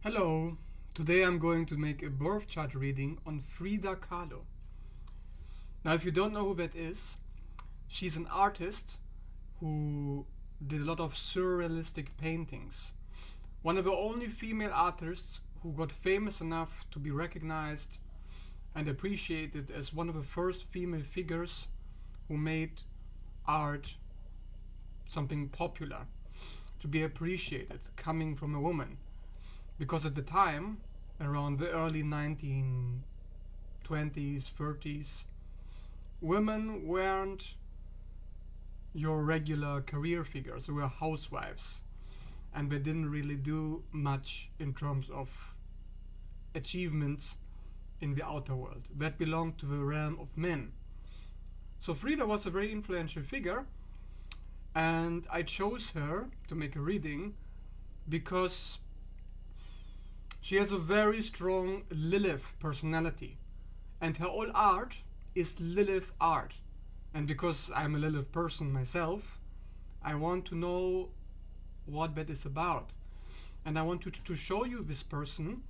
Hello, today I'm going to make a birth chart reading on Frida Kahlo. Now, if you don't know who that is, she's an artist who did a lot of surrealistic paintings. One of the only female artists who got famous enough to be recognized and appreciated as one of the first female figures who made art something popular, to be appreciated, coming from a woman. Because at the time, around the early 1920s, 30s, women weren't your regular career figures. They were housewives, and they didn't really do much in terms of achievements in the outer world. That belonged to the realm of men. So Frida was a very influential figure, and I chose her to make a reading because she has a very strong Lilith personality, and her whole art is Lilith art. And because I'm a Lilith person myself, I want to know what that is about. And I want to show you this person,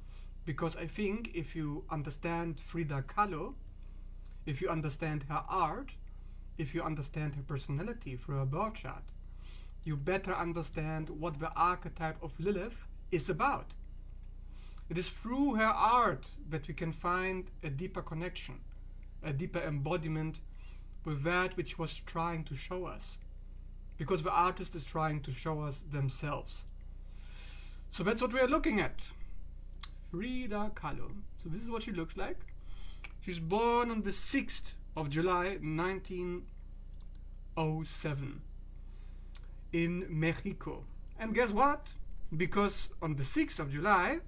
because I think if you understand Frida Kahlo, if you understand her art, if you understand her personality through her birth chart, you better understand what the archetype of Lilith is about. It is through her art that we can find a deeper connection, a deeper embodiment with that which was trying to show us. Because the artist is trying to show us themselves. So that's what we are looking at. Frida Kahlo. So this is what she looks like. She's born on the 6th of July 1907 in Mexico. And guess what? Because on the 6th of July,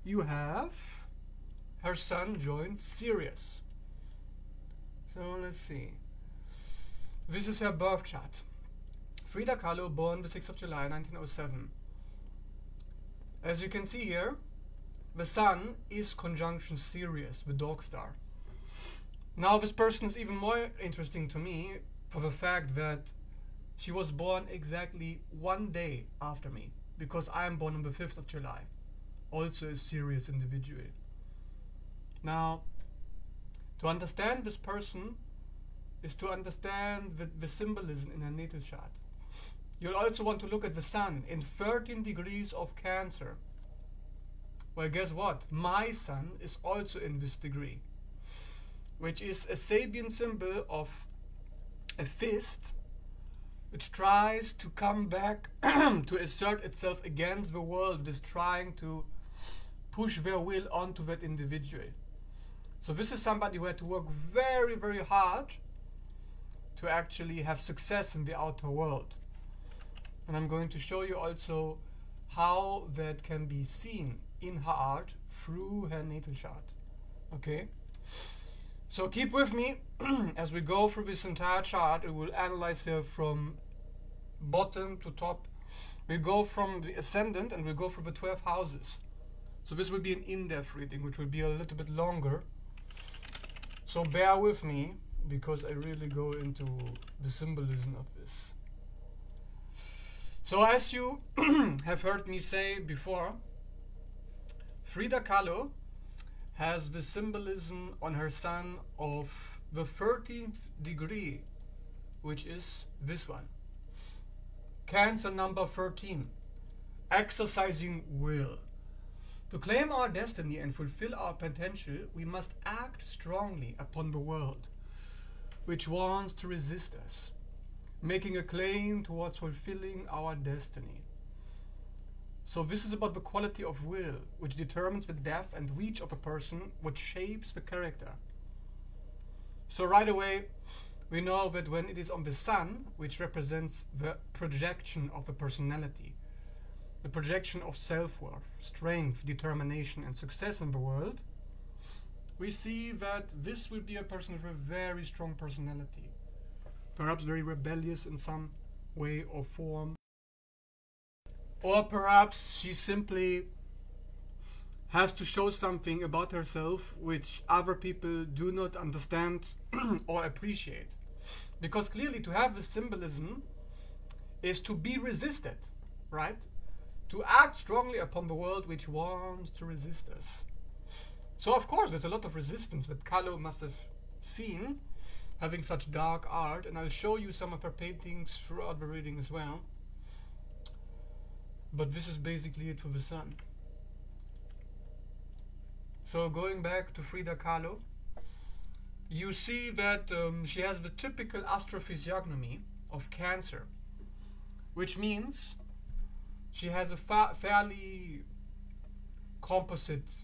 you have her sun joined Sirius. So let's see. This is her birth chart. Frida Kahlo, born the 6th of July 1907. As you can see here, the sun is conjunction Sirius, the dog star. Now this person is even more interesting to me for the fact that she was born exactly one day after me, because I am born on the 5th of July. Also a serious individual. Now, to understand this person is to understand the symbolism in her natal chart. You'll also want to look at the sun in 13 degrees of Cancer. Well, guess what? My sun is also in this degree, which is a Sabian symbol of a fist which tries to come back to assert itself against the world that is trying to push their will onto that individual. So this is somebody who had to work very, very hard to actually have success in the outer world. And I'm going to show you also how that can be seen in her art through her natal chart. Okay? So keep with me as we go through this entire chart. We will analyze her from bottom to top. We go from the ascendant and we'll go through the 12 houses. So this will be an in-depth reading, which will be a little bit longer. So bear with me, because I really go into the symbolism of this. So as you have heard me say before, Frida Kahlo has the symbolism on her sun of the 13th degree, which is this one. Cancer number 13, exercising will. To claim our destiny and fulfill our potential, we must act strongly upon the world, which wants to resist us, making a claim towards fulfilling our destiny. So this is about the quality of will, which determines the depth and reach of a person, which shapes the character. So right away, we know that when it is on the sun, which represents the projection of the personality, the projection of self-worth, strength, determination, and success in the world, we see that this will be a person with a very strong personality, perhaps very rebellious in some way or form, or perhaps she simply has to show something about herself which other people do not understand or appreciate. Because clearly to have this symbolism is to be resisted, right? to act strongly upon the world which wants to resist us. So of course there's a lot of resistance that Kahlo must have seen, having such dark art, and I'll show you some of her paintings throughout the reading as well. But this is basically it for the Sun. So going back to Frida Kahlo, you see that she has the typical astro-physiognomy of Cancer, which means she has a fairly composite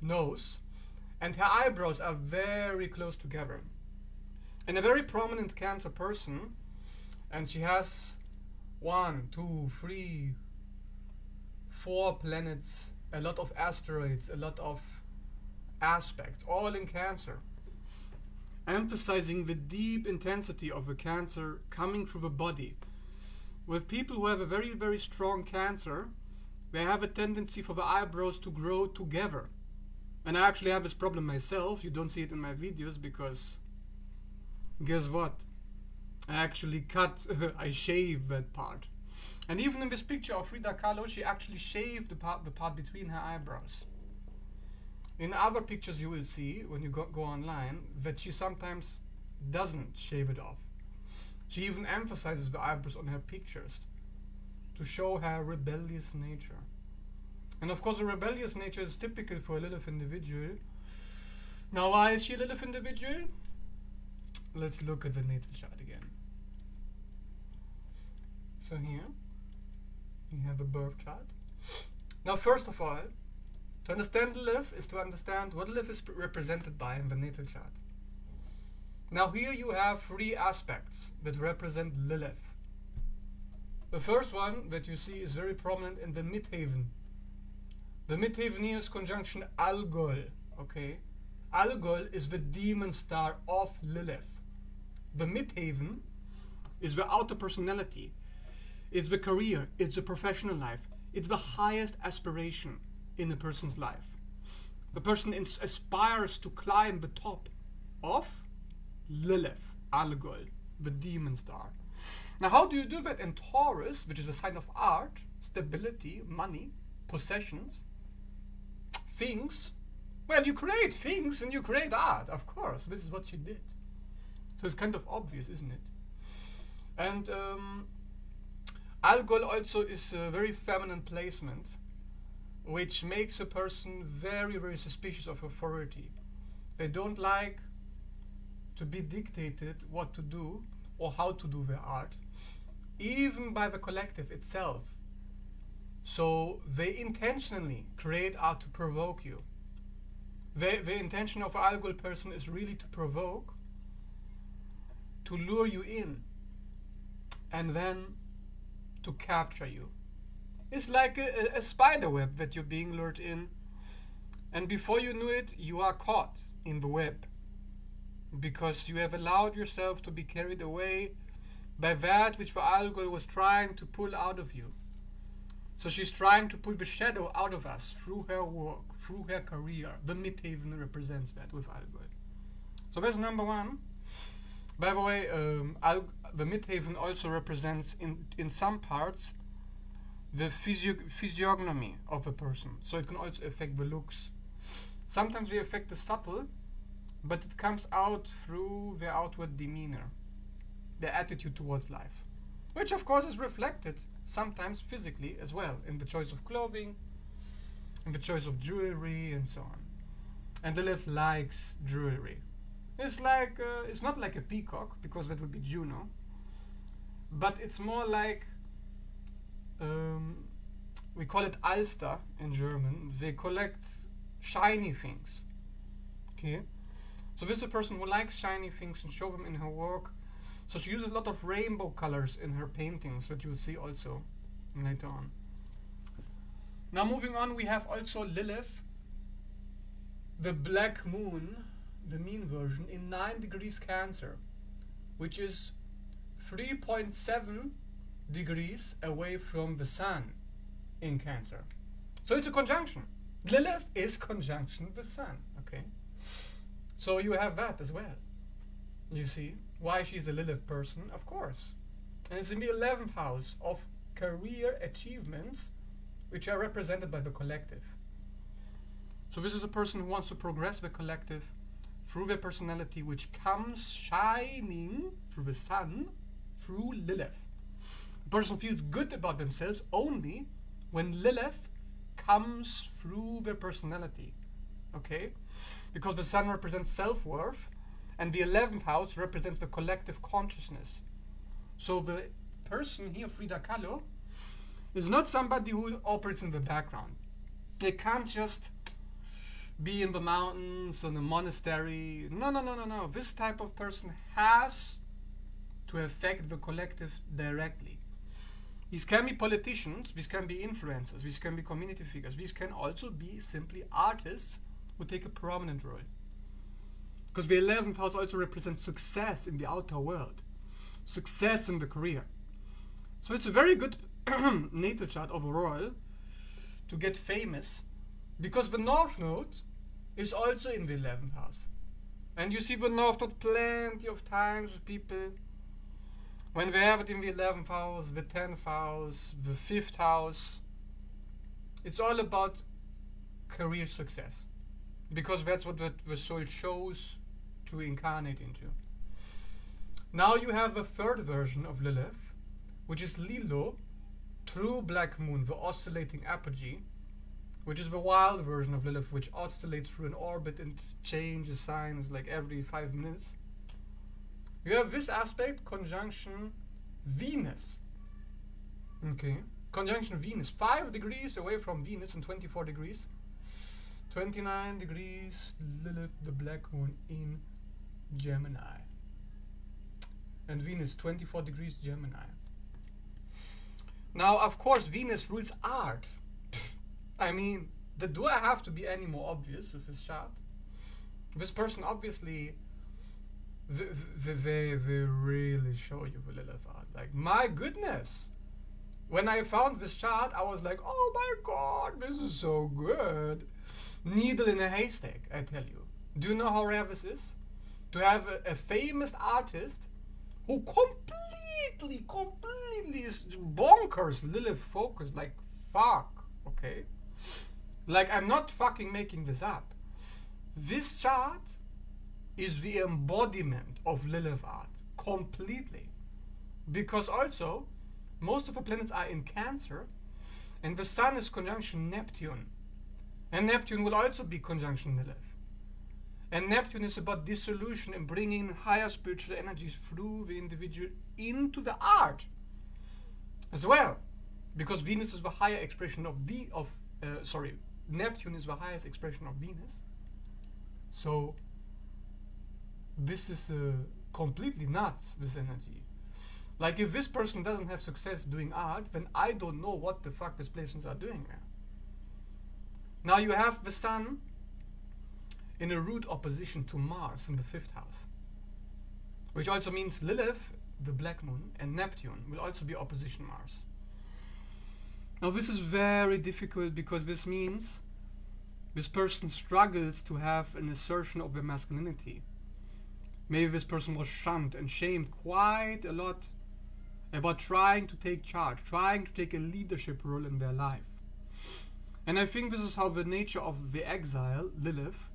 nose, and her eyebrows are very close together. And a very prominent Cancer person, and she has 1, 2, 3, 4 planets, a lot of asteroids, a lot of aspects, all in Cancer, emphasizing the deep intensity of the Cancer coming through the body. With people who have a very, very strong Cancer, they have a tendency for the eyebrows to grow together. And I actually have this problem myself. You don't see it in my videos because guess what? I actually I shave that part. And even in this picture of Frida Kahlo, she actually shaved the part between her eyebrows. In other pictures you will see, when you go online, that she sometimes doesn't shave it off. She even emphasizes the eyebrows on her pictures to show her rebellious nature. And of course the rebellious nature is typical for a Lilith individual. Now why is she a Lilith individual? Let's look at the natal chart again. So here we have a birth chart. Now first of all, to understand Lilith is to understand what Lilith is represented by in the natal chart. Now here you have 3 aspects that represent Lilith. The first one that you see is very prominent in the midheaven. The midheaven is conjunction Algol. Okay, Algol is the demon star of Lilith. The midheaven is the outer personality. It's the career, it's the professional life, it's the highest aspiration in a person's life. The person aspires to climb the top of Lilith, Algol, the demon star. Now how do you do that in Taurus, which is a sign of art, stability, money, possessions, things? Well, you create things and you create art, of course. This is what she did. So it's kind of obvious, isn't it? And Algol also is a very feminine placement, which makes a person very, very suspicious of authority. They don't like to be dictated what to do or how to do their art, even by the collective itself. So they intentionally create art to provoke you. The intention of an Algol person is really to provoke, to lure you in, and then to capture you. It's like a spider web that you're being lured in, and before you knew it, you are caught in the web, because you have allowed yourself to be carried away by that which the Algol was trying to pull out of you. So she's trying to pull the shadow out of us through her work, through her career. The midheaven represents that with Algol. So that's number 1. By the way, the midheaven also represents in some parts the physiognomy of a person. So it can also affect the looks. Sometimes they affect the subtle, but it comes out through their outward demeanor, their attitude towards life, which of course is reflected sometimes physically as well, in the choice of clothing, in the choice of jewelry, and so on. And Lilith likes jewelry. It's like it's not like a peacock, because that would be Juno, but it's more like we call it Alster in German. They collect shiny things. Okay, so this is a person who likes shiny things and show them in her work. So she uses a lot of rainbow colors in her paintings, that you will see also later on. Now moving on, we have also Lilith, the black moon, the mean version, in 9 degrees Cancer, which is 3.7 degrees away from the Sun in Cancer. So it's a conjunction. Lilith is conjunction the Sun. Okay, so you have that as well. You see why she's a Lilith person, of course. And it's in the 11th house of career achievements which are represented by the collective. So this is a person who wants to progress the collective through their personality, which comes shining through the sun, through Lilith. The person feels good about themselves only when Lilith comes through their personality, okay? Because the sun represents self-worth, and the 11th house represents the collective consciousness. So the person here, Frida Kahlo, is not somebody who operates in the background. They can't just be in the mountains, in a monastery. No. This type of person has to affect the collective directly. These can be politicians, these can be influencers, these can be community figures, these can also be simply artists who take a prominent role. Because the 11th house also represents success in the outer world, success in the career. So it's a very good natal chart overall to get famous, because the North Node is also in the 11th house. And you see the North Node plenty of times with people. When they have it in the 11th house, the 10th house, the 5th house, it's all about career success. Because that's what the soul chose to incarnate into. Now you have a third version of Lilith, which is Lilo, true black moon, the oscillating apogee, which is the wild version of Lilith, which oscillates through an orbit and changes signs like every 5 minutes. You have this aspect, conjunction Venus. Okay, conjunction Venus, 5 degrees away from Venus and 24 degrees. 29 degrees, Lilith, the black moon in Gemini. And Venus, 24 degrees Gemini. Now, of course, Venus rules art. I mean, do I have to be any more obvious with this chart? This person obviously, they really show you the Lilith art. Like, my goodness. When I found this chart, I was like, oh my God, this is so good. Needle in a haystack, I tell you. Do you know how rare this is? To have a famous artist who completely is bonkers Lilith focused, like fuck, okay? Like, I'm not fucking making this up. This chart is the embodiment of Lilith art, completely. Because also, most of the planets are in Cancer, and the Sun is conjunction Neptune. And Neptune will also be conjunction Lilith. And Neptune is about dissolution and bringing higher spiritual energies through the individual into the art as well. Because Venus is the higher expression of Neptune is the highest expression of Venus. So this is completely nuts, this energy. Like, if this person doesn't have success doing art, then I don't know what the fuck these placements are doing there. Now you have the Sun in a root opposition to Mars in the 5th house, which also means Lilith, the black moon, and Neptune will also be opposition Mars. Now this is very difficult, because this means this person struggles to have an assertion of their masculinity. Maybe this person was shunned and shamed quite a lot about trying to take charge, trying to take a leadership role in their life. And I think this is how the nature of the exile, Lilith,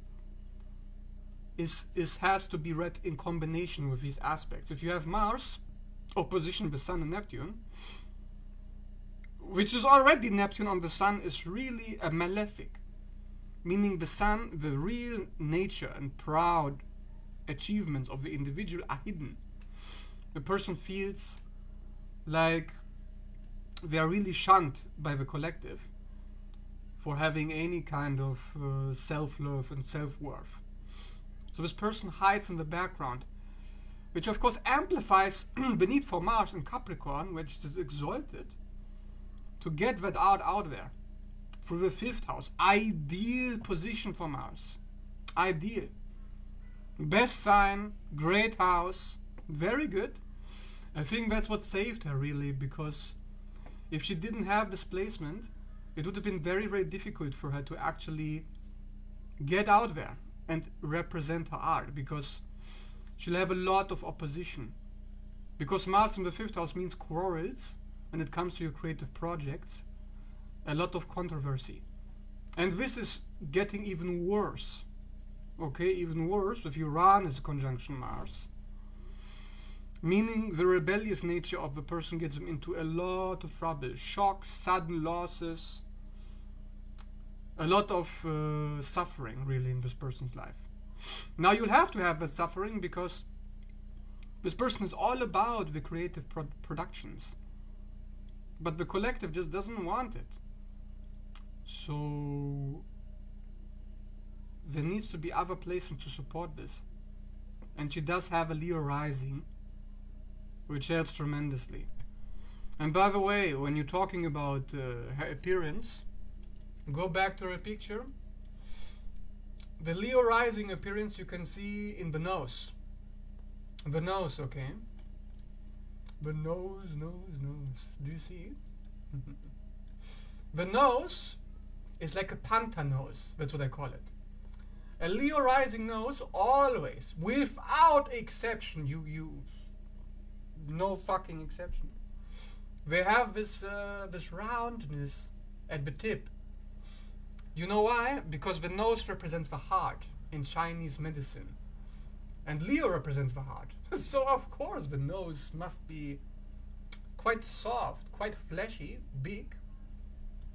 has to be read in combination with these aspects. If you have Mars, opposition the Sun and Neptune, which is already Neptune on the Sun, is really a malefic, meaning the Sun, the real nature and proud achievements of the individual are hidden. The person feels like they are really shunned by the collective for having any kind of self-love and self-worth. So this person hides in the background, which of course amplifies the need for Mars in Capricorn, which is exalted, to get that art out there through the 5th house. Ideal position for Mars. Ideal. Best sign, great house, very good. I think that's what saved her, really, because if she didn't have this placement, it would have been very, very difficult for her to actually get out there and represent her art, because she'll have a lot of opposition. Because Mars in the 5th house means quarrels when it comes to your creative projects. a lot of controversy. And this is getting even worse. Okay, even worse if Uranus is conjunction Mars. Meaning the rebellious nature of the person gets them into a lot of trouble. Shocks, sudden losses, a lot of suffering really in this person's life. Now you'll have to have that suffering because this person is all about the creative productions. But the collective just doesn't want it. So there needs to be other placements to support this. And she does have a Leo rising, which helps tremendously. And by the way, when you're talking about her appearance, go back to her picture. The Leo rising appearance you can see in the nose. The nose, okay? The nose. Do you see it? The nose is like a panther nose. That's what I call it. A Leo rising nose always, without exception, no fucking exception. They have this roundness at the tip. You know why? Because the nose represents the heart in Chinese medicine. And Leo represents the heart. So of course the nose must be quite soft, quite fleshy, big.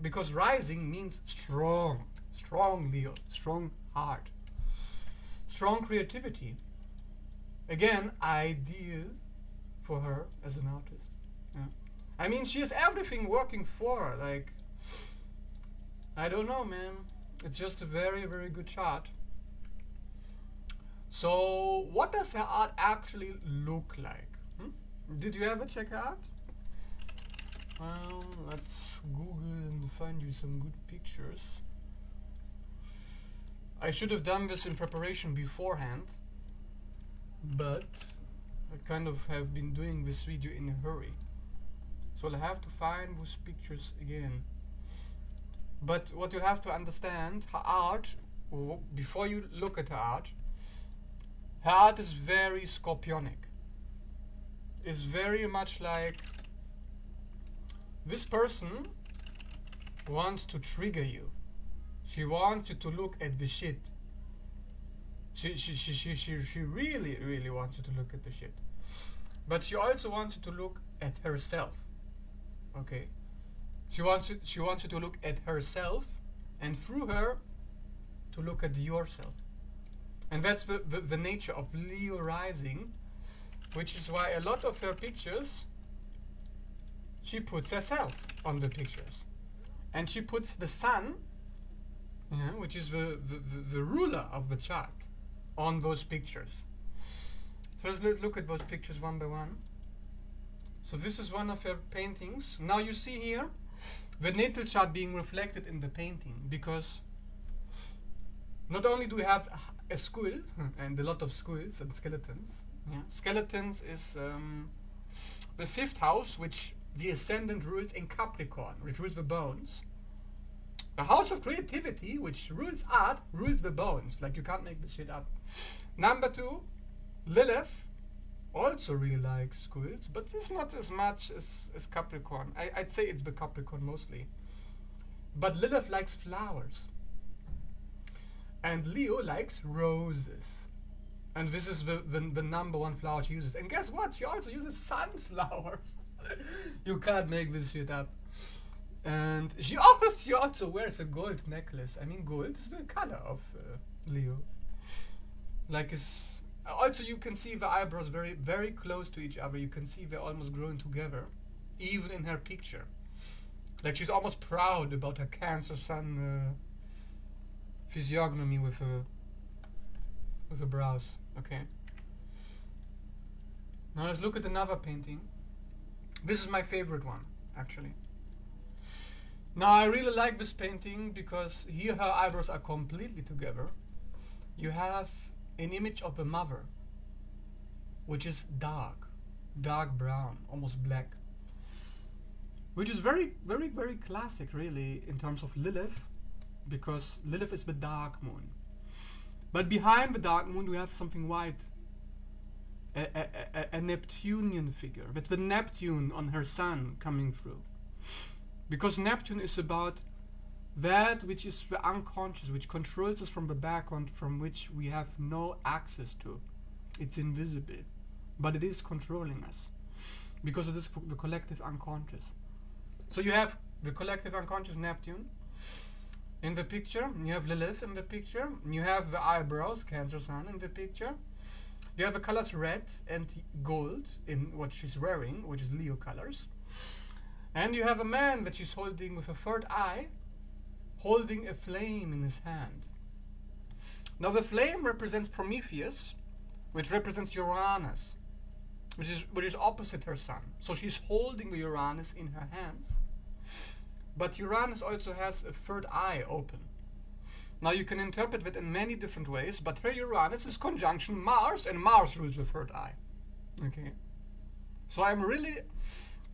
Because rising means strong. Strong Leo, strong heart. Strong creativity. Again, ideal for her as an artist. Yeah. I mean, she has everything working for her. Like, I don't know, man. It's just a very, very good chart. So, what does her art actually look like? Did you ever check her art? Well, let's Google and find you some good pictures. I should have done this in preparation beforehand, but I kind of have been doing this video in a hurry. So I'll have to find those pictures again. But what you have to understand, her art, before you look at her art is very scorpionic. It's very much like this person wants to trigger you. She wants you to look at the shit. She really, really wants you to look at the shit. But she also wants you to look at herself. Okay? She wants you to look at herself, and through her to look at yourself. And that's the nature of Leo rising, which is why a lot of her pictures, she puts herself on the pictures. And she puts the sun, which is the ruler of the chart, on those pictures. So let's look at those pictures one by one. So this is one of her paintings. Now you see here the natal chart being reflected in the painting, because not only do we have a skull and a lot of skulls and skeletons. Skeletons is the fifth house, which the ascendant rules in Capricorn, which rules the bones. The house of creativity, which rules art, rules the bones. Like, you can't make this shit up. Number 2, Lilith also really likes skulls, but it's not as much as Capricorn. I'd say it's the Capricorn mostly. But Lilith likes flowers. And Leo likes roses. And this is the number one flower she uses. And guess what? She also uses sunflowers. You can't make this shit up. And she also wears a gold necklace. I mean, gold is the color of Leo. Like, it's also, you can see the eyebrows very, very close to each other. You can see they're almost growing together, even in her picture. Like, she's almost proud about her Cancer Sun physiognomy with her brows. Okay. Now let's look at another painting. This is my favorite one, actually. Now, I really like this painting because here her eyebrows are completely together. You have an image of the mother, which is dark brown, almost black, which is very, very, very classic, really, in terms of Lilith, because Lilith is the dark moon. But behind the dark moon, we have something white, a Neptunian figure. That's the Neptune on her sun coming through. Because Neptune is about that which is the unconscious, which controls us from the background, from which we have no access to. It's invisible, but it is controlling us because it is the collective unconscious. So you have the collective unconscious Neptune in the picture, you have Lilith in the picture, you have the eyebrows, Cancer Sun in the picture, you have the colors red and gold in what she's wearing, which is Leo colors, and you have a man that she's holding with a third eye, holding a flame in his hand. Now the flame represents Prometheus, which represents Uranus, which is opposite her sun. So she's holding the Uranus in her hands. But Uranus also has a third eye open. Now you can interpret it in many different ways, but her Uranus is conjunction Mars, and Mars rules the third eye. Okay. So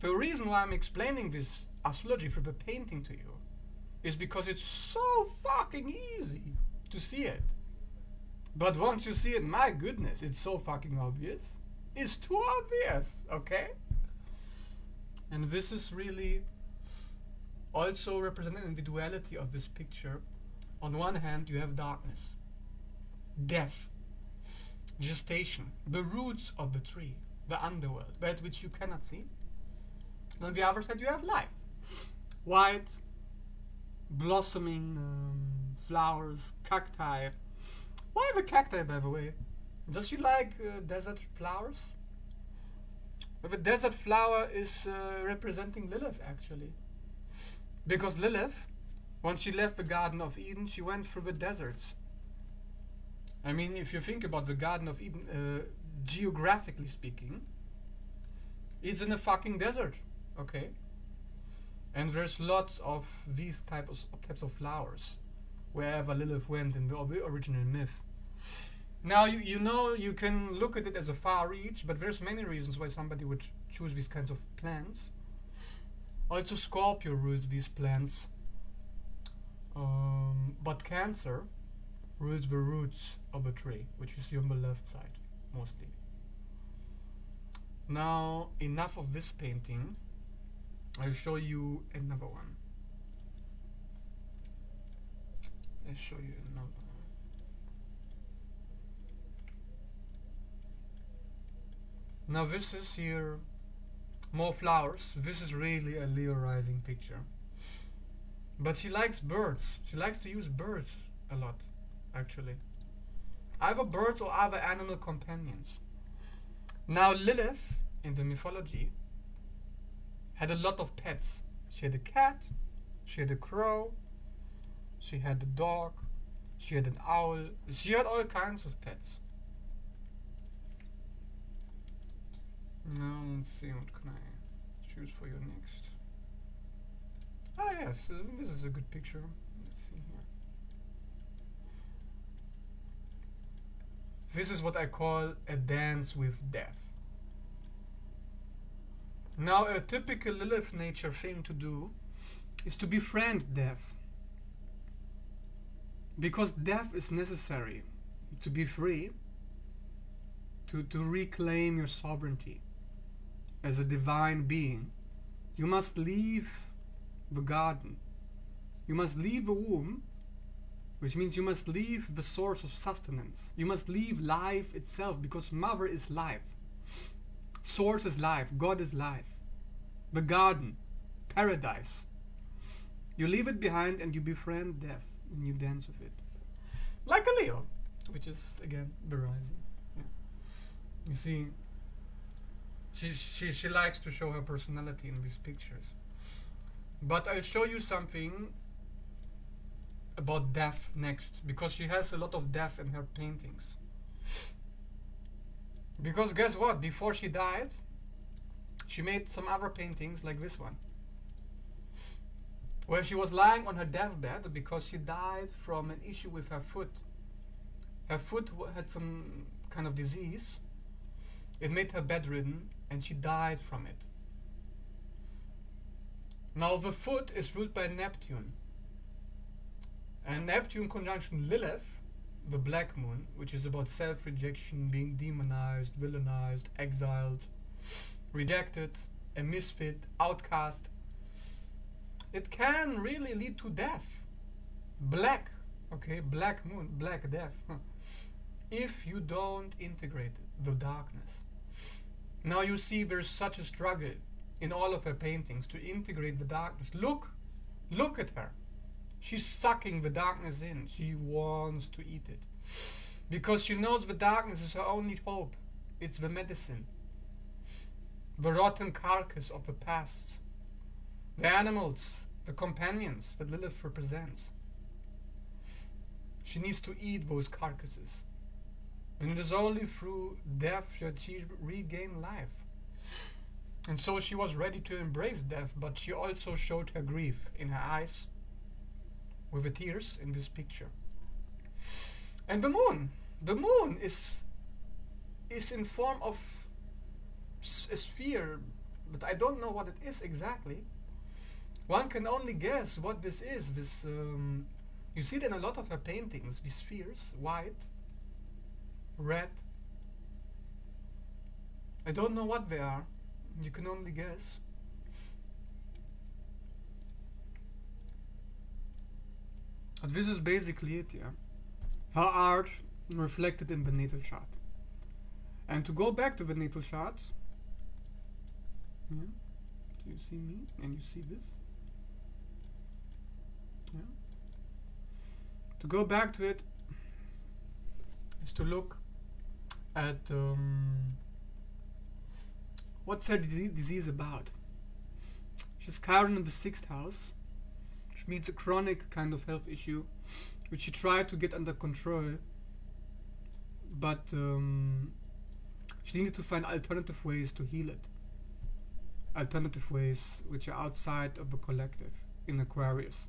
the reason why I'm explaining this astrology through the painting to you is because it's so fucking easy to see it. But once you see it, my goodness, it's so fucking obvious. It's too obvious, okay? And this is really also representing the duality of this picture. On one hand, you have darkness, death, gestation, the roots of the tree, the underworld, that which you cannot see. And on the other side, you have life, white, blossoming flowers, cacti. Why the cacti, by the way? Does she like desert flowers? But the desert flower is representing Lilith, actually. Because Lilith, once she left the Garden of Eden, she went through the deserts. I mean, if you think about the Garden of Eden, geographically speaking, it's in a fucking desert, okay? And there's lots of these types of flowers wherever Lilith went in the original myth. Now you know you can look at it as a far reach, but there's many reasons why somebody would choose these kinds of plants. Also Scorpio rules these plants, but Cancer rules the roots of a tree, which you see on the left side mostly. Now enough of this painting. I'll show you another one. I'll show you another one. Now this is here more flowers. This is really a Leo rising picture. But she likes birds. She likes to use birds a lot, actually. Either birds or other animal companions. Now Lilith, in the mythology, had a lot of pets. She had a cat, she had a crow, she had a dog, she had an owl, she had all kinds of pets. Now let's see, what can I choose for you next? Ah yes, this is a good picture. Let's see here. This is what I call a dance with death. Now a typical Lilith nature thing to do is to befriend death. Because death is necessary to be free, to reclaim your sovereignty as a divine being. You must leave the garden. You must leave the womb, which means you must leave the source of sustenance. You must leave life itself, because mother is life. Source is life. God is life. The garden, paradise. You leave it behind and you befriend death and you dance with it. Like a Leo, which is again the rising. Yeah. You see, she likes to show her personality in these pictures. But I'll show you something about death next, because she has a lot of death in her paintings. Because guess what? Before she died, she made some other paintings like this one, where she was lying on her deathbed because she died from an issue with her foot. Her foot had some kind of disease. It made her bedridden and she died from it. Now the foot is ruled by Neptune. And Neptune conjunction Lilith, the black moon, which is about self-rejection, being demonized, villainized, exiled, rejected, a misfit, outcast. it can really lead to death. Black, okay, black moon, black death. If you don't integrate the darkness. Now you see there's such a struggle in all of her paintings to integrate the darkness. Look at her. She's sucking the darkness in. She wants to eat it. Because she knows the darkness is her only hope. It's the medicine. The rotten carcass of the past. The animals, the companions that Lilith represents. She needs to eat those carcasses. And it is only through death that she regained life. And so she was ready to embrace death, but she also showed her grief in her eyes with the tears in this picture. And the moon is in form of a sphere, but I don't know what it is exactly. One can only guess what this is. This you see it in a lot of her paintings, these spheres, white, red. I don't know what they are. You can only guess. But this is basically it, yeah. Her art reflected in the natal chart. And to go back to the natal chart, yeah. Do you see me? And you see this? Yeah. To go back to it is to look at what's her disease about. She's Chiron in the 6th house, which means a chronic kind of health issue, which she tried to get under control, but she needed to find alternative ways to heal it. Alternative ways which are outside of the collective in Aquarius.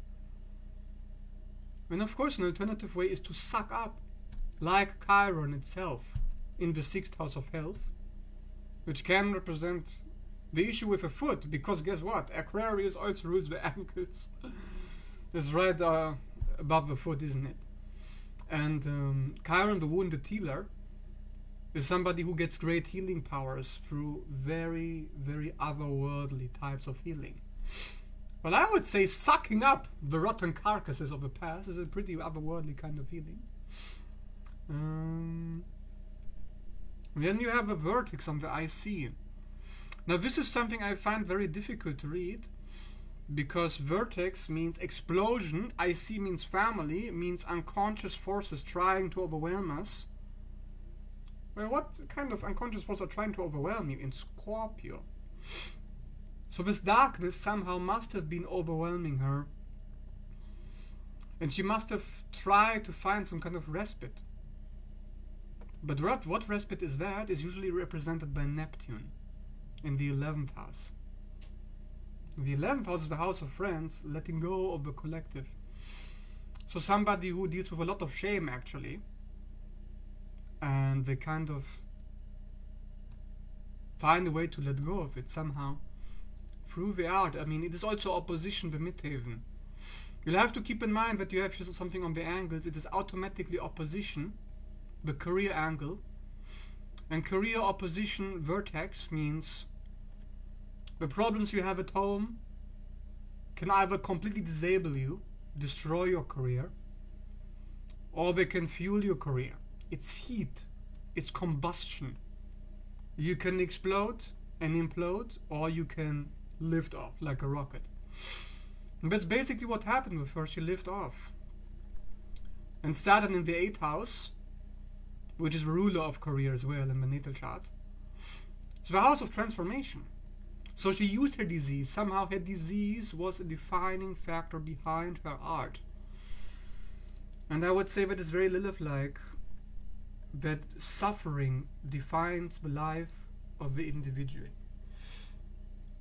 And of course an alternative way is to suck up, like Chiron itself, in the 6th house of health, which can represent the issue with a foot, because guess what? Aquarius also rules the ankles. It's right above the foot, isn't it? And Chiron, the wounded healer, is somebody who gets great healing powers through very, very otherworldly types of healing. Well, I would say sucking up the rotten carcasses of the past is a pretty otherworldly kind of healing. Then you have a vertex on the IC. Now this is something I find very difficult to read, because vertex means explosion, IC means family, means unconscious forces trying to overwhelm us. Well, what kind of unconscious forces are trying to overwhelm you? In Scorpio. So this darkness somehow must have been overwhelming her, and she must have tried to find some kind of respite. But what respite is that is usually represented by Neptune in the 11th house. The 11th house is the house of friends, letting go of the collective. So somebody who deals with a lot of shame, actually, and they kind of find a way to let go of it somehow through the art. I mean, it is also opposition the midhaven. You'll have to keep in mind that you have something on the angles. It is automatically opposition, the career angle, and career opposition vertex means the problems you have at home can either completely disable you, destroy your career, or they can fuel your career. It's heat, it's combustion. You can explode and implode, or you can lift off like a rocket. And that's basically what happened with her. She lived off. And Saturn in the 8th house, which is the ruler of career as well in the natal chart, it's the house of transformation. So she used her disease. Somehow her disease was a defining factor behind her art. And I would say that it's very Lilith-like, that suffering defines the life of the individual.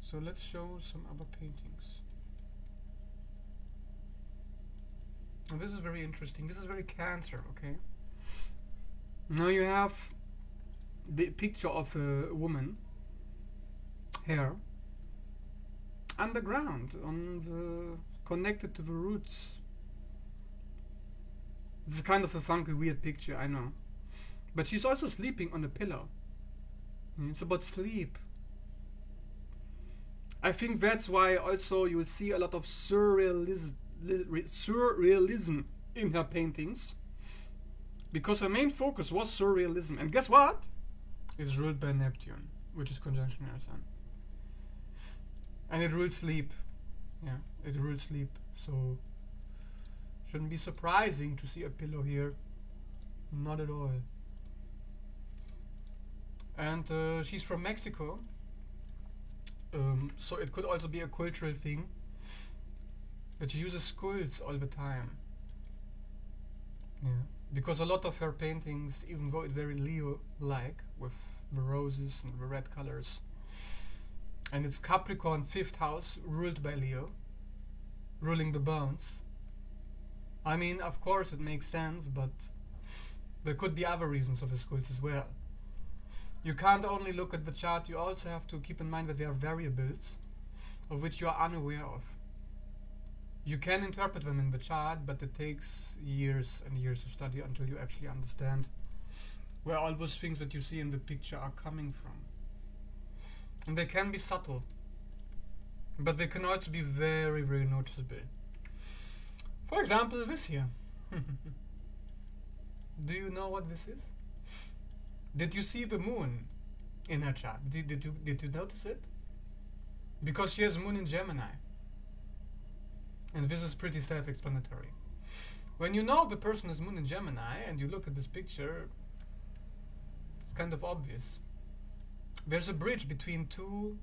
So let's show some other paintings. And this is very interesting. This is very Cancer, okay? Now you have the picture of a woman, hair, underground, connected to the roots. It's kind of a funky, weird picture, I know. But she's also sleeping on a pillow. It's about sleep. I think that's why also you will see a lot of surrealism in her paintings, because her main focus was surrealism. And guess what? It's ruled by Neptune, which is conjunction her sun. And it rules sleep. Yeah, it rules sleep. So shouldn't be surprising to see a pillow here. Not at all. And she's from Mexico. So it could also be a cultural thing that she uses skulls all the time. Yeah, because a lot of her paintings, even though it's very Leo-like, with the roses and the red colors, and it's Capricorn 5th house, ruled by Leo, ruling the bones. I mean, of course it makes sense, but there could be other reasons of the skulls as well. You can't only look at the chart, you also have to keep in mind that there are variables of which you are unaware of. You can interpret them in the chart, but it takes years and years of study until you actually understand where all those things that you see in the picture are coming from. And they can be subtle, but they can also be very, very noticeable. For example, this here. Do you know what this is? Did you see the moon in her chart? Did you notice it? Because she has moon in Gemini. And this is pretty self-explanatory. When you know the person has moon in Gemini and you look at this picture, it's kind of obvious. There's a bridge between two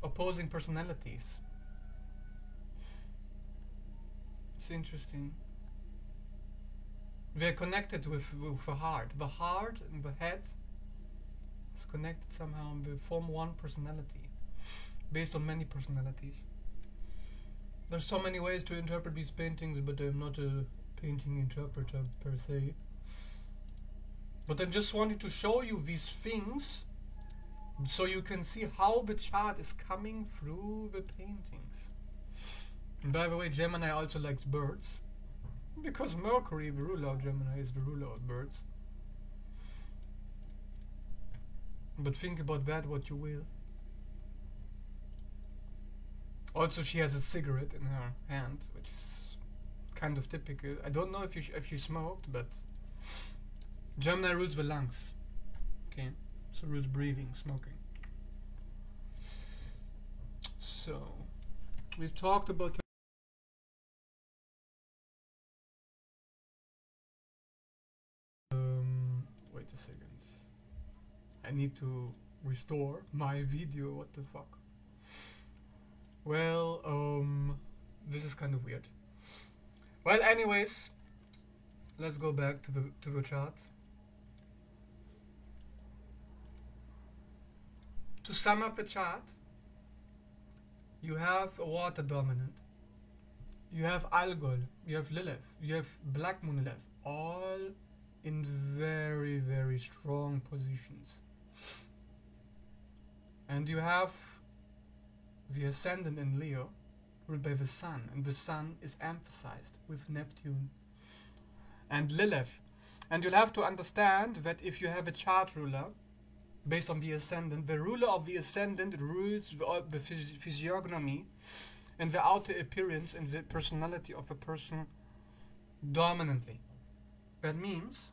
opposing personalities. It's interesting. They're connected with the heart. The heart and the head is connected somehow, and they form one personality, based on many personalities. There's so many ways to interpret these paintings, but I'm not a painting interpreter per se. But I'm just wanting to show you these things so you can see how the chart is coming through the paintings. And by the way, Gemini also likes birds, because Mercury, the ruler of Gemini, is the ruler of birds. But think about that what you will. Also, she has a cigarette in her hand, which is kind of typical. I don't know if she smoked, but Gemini rules the lungs. Okay, so rules breathing, smoking. So we've talked about. Wait a second. I need to restore my video. What the fuck? Well, this is kind of weird. Well, anyways, let's go back to the chart. To sum up the chart, you have a water dominant, you have Algol, you have Lilith, you have Black Moon Lilith, all in very, very strong positions. And you have the ascendant in Leo, ruled by the Sun, and the Sun is emphasized with Neptune and Lilith. And you'll have to understand that if you have a chart ruler based on the ascendant, the ruler of the ascendant rules the physiognomy and the outer appearance and the personality of a person dominantly. That means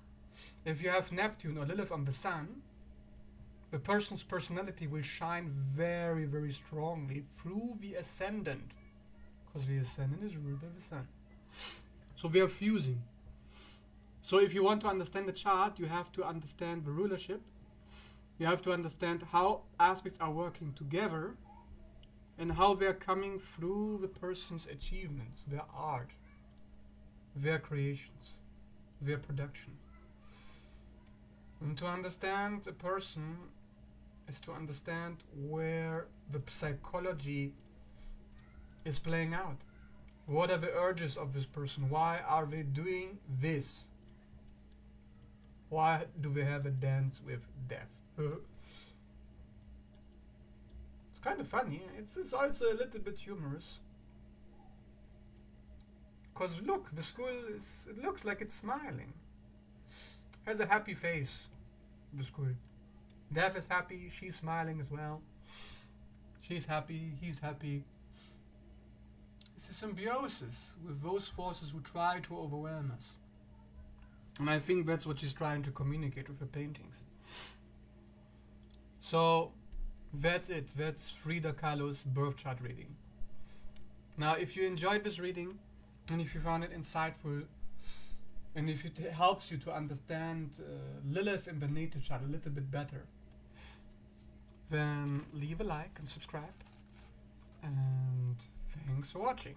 if you have Neptune or Lilith on the Sun, the person's personality will shine very, very strongly through the ascendant, because the ascendant is ruled by the Sun. So they are fusing. So if you want to understand the chart, you have to understand the rulership. You have to understand how aspects are working together and how they're coming through the person's achievements, their art, their creations, their production. And to understand a person is to understand where the psychology is playing out. What are the urges of this person? Why are they doing this? Why do they have a dance with death? It's kind of funny. It's also a little bit humorous. Because look, the skull it looks like it's smiling. Has a happy face, the skull. Death is happy, she's smiling as well. She's happy, he's happy. It's a symbiosis with those forces who try to overwhelm us. And I think that's what she's trying to communicate with her paintings. So that's it. That's Frida Kahlo's birth chart reading. Now, if you enjoyed this reading, and if you found it insightful, and if it helps you to understand Lilith in the natal chart a little bit better, then leave a like and subscribe. And thanks for watching.